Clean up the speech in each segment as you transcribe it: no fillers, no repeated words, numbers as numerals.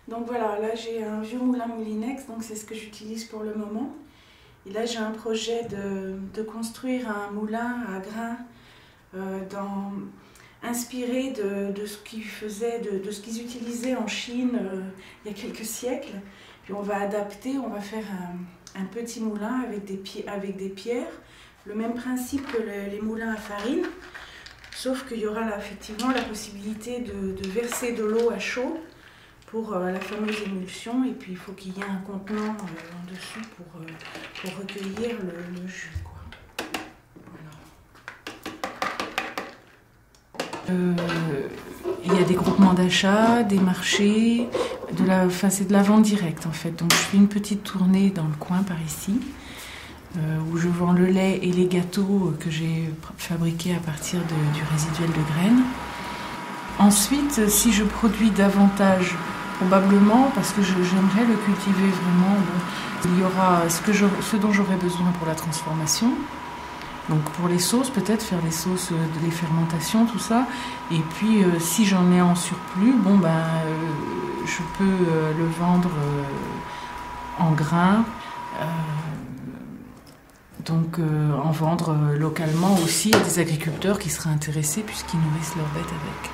Donc voilà, là j'ai un vieux moulin Moulinex, donc c'est ce que j'utilise pour le moment. Et là j'ai un projet de construire un moulin à grains inspiré de ce qu'ils faisaient, de ce qu'ils utilisaient en Chine il y a quelques siècles. Puis on va adapter, on va faire un petit moulin avec des pierres, le même principe que les moulins à farine, sauf qu'il y aura là, effectivement la possibilité de verser de l'eau à chaud pour la fameuse émulsion, et puis il faut qu'il y ait un contenant en dessous pour recueillir le jus, quoi. Il y a des groupements d'achat, des marchés, c'est de la vente directe en fait. Donc je fais une petite tournée dans le coin par ici, où je vends le lait et les gâteaux que j'ai fabriqués à partir du résiduel de graines. Ensuite, si je produis davantage, probablement, parce que j'aimerais le cultiver vraiment, il y aura ce dont j'aurai besoin pour la transformation. Donc pour les sauces, peut-être faire les sauces, les fermentations, tout ça. Et puis si j'en ai en surplus, je peux le vendre en grains. Donc en vendre localement aussi à des agriculteurs qui seraient intéressés puisqu'ils nourrissent leurs bêtes avec.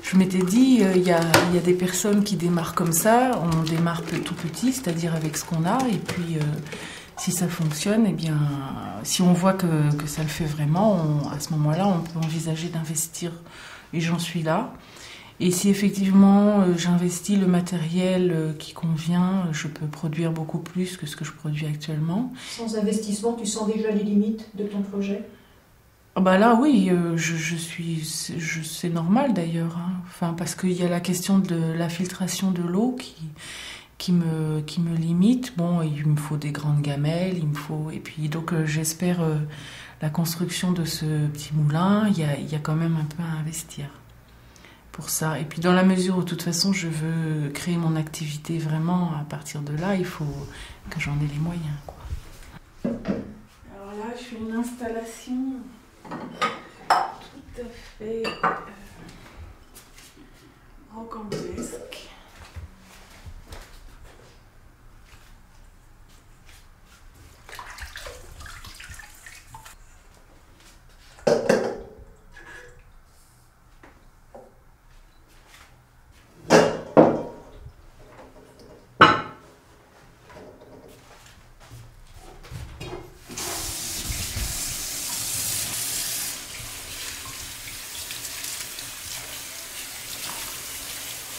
Je m'étais dit, il y a des personnes qui démarrent comme ça, on démarre tout petit, c'est-à-dire avec ce qu'on a, et puis si ça fonctionne, eh bien, si on voit que ça le fait vraiment, à ce moment-là, on peut envisager d'investir, et j'en suis là. Et si effectivement j'investis le matériel qui convient, je peux produire beaucoup plus que ce que je produis actuellement. Sans investissement, tu sens déjà les limites de ton projet ? Là oui, c'est normal d'ailleurs, hein. Enfin, parce qu'il y a la question de la filtration de l'eau qui me limite. Bon, il me faut des grandes gamelles, et puis donc j'espère la construction de ce petit moulin. Il y a quand même un peu à investir pour ça. Et puis dans la mesure où de toute façon je veux créer mon activité vraiment à partir de là, il faut que j'en ai les moyens, quoi. Alors là, je fais une installation tout à fait rocambolesque.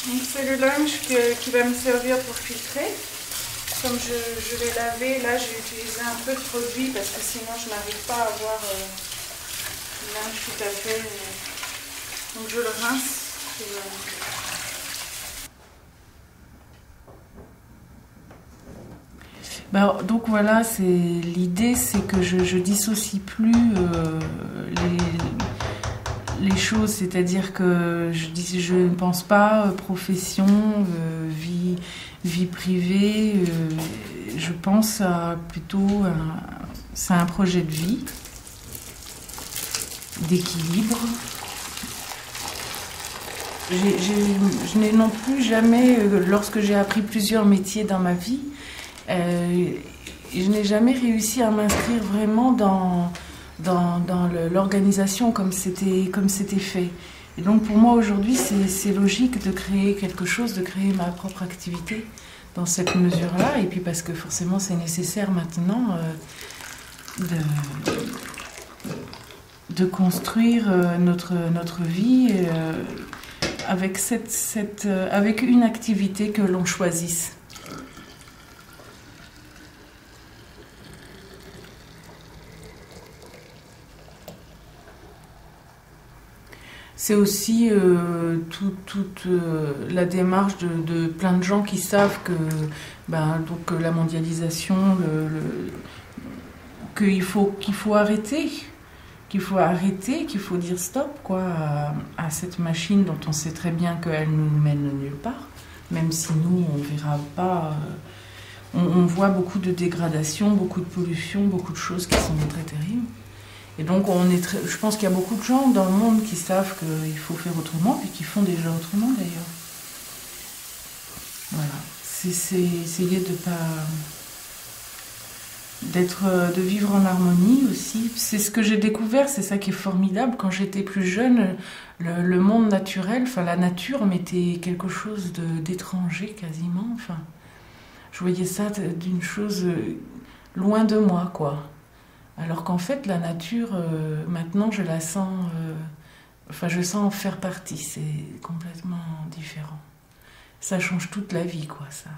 Donc c'est le lunch qui va me servir pour filtrer. Comme je l'ai lavé, là j'ai utilisé un peu de produit parce que sinon je n'arrive pas à avoir le lunch tout à fait. Donc je le rince. Donc voilà, l'idée, c'est que je dissocie plus les choses, c'est-à-dire que je ne pense pas profession, vie privée, je pense c'est un projet de vie, d'équilibre. Je n'ai non plus jamais, lorsque j'ai appris plusieurs métiers dans ma vie, je n'ai jamais réussi à m'inscrire vraiment dans l'organisation comme c'était fait. Et donc pour moi aujourd'hui c'est logique de créer quelque chose, de créer ma propre activité dans cette mesure-là, et puis parce que forcément c'est nécessaire maintenant de construire notre vie avec avec une activité que l'on choisisse. C'est aussi toute la démarche de plein de gens qui savent que la mondialisation, qu'il faut arrêter, qu'il faut dire stop, quoi, à cette machine dont on sait très bien qu'elle nous mène nulle part. Même si nous, on verra pas... on voit beaucoup de dégradation, beaucoup de pollution, beaucoup de choses qui sont très terribles. Et donc, je pense qu'il y a beaucoup de gens dans le monde qui savent qu'il faut faire autrement, et qui font déjà autrement d'ailleurs. Voilà. C'est essayer de vivre en harmonie aussi. C'est ce que j'ai découvert, c'est ça qui est formidable. Quand j'étais plus jeune, le monde naturel, enfin la nature m'était quelque chose d'étranger quasiment. Enfin, je voyais ça d'une chose loin de moi, quoi. Alors qu'en fait, la nature, maintenant, je la sens... enfin, je sens en faire partie. C'est complètement différent. Ça change toute la vie, quoi, ça.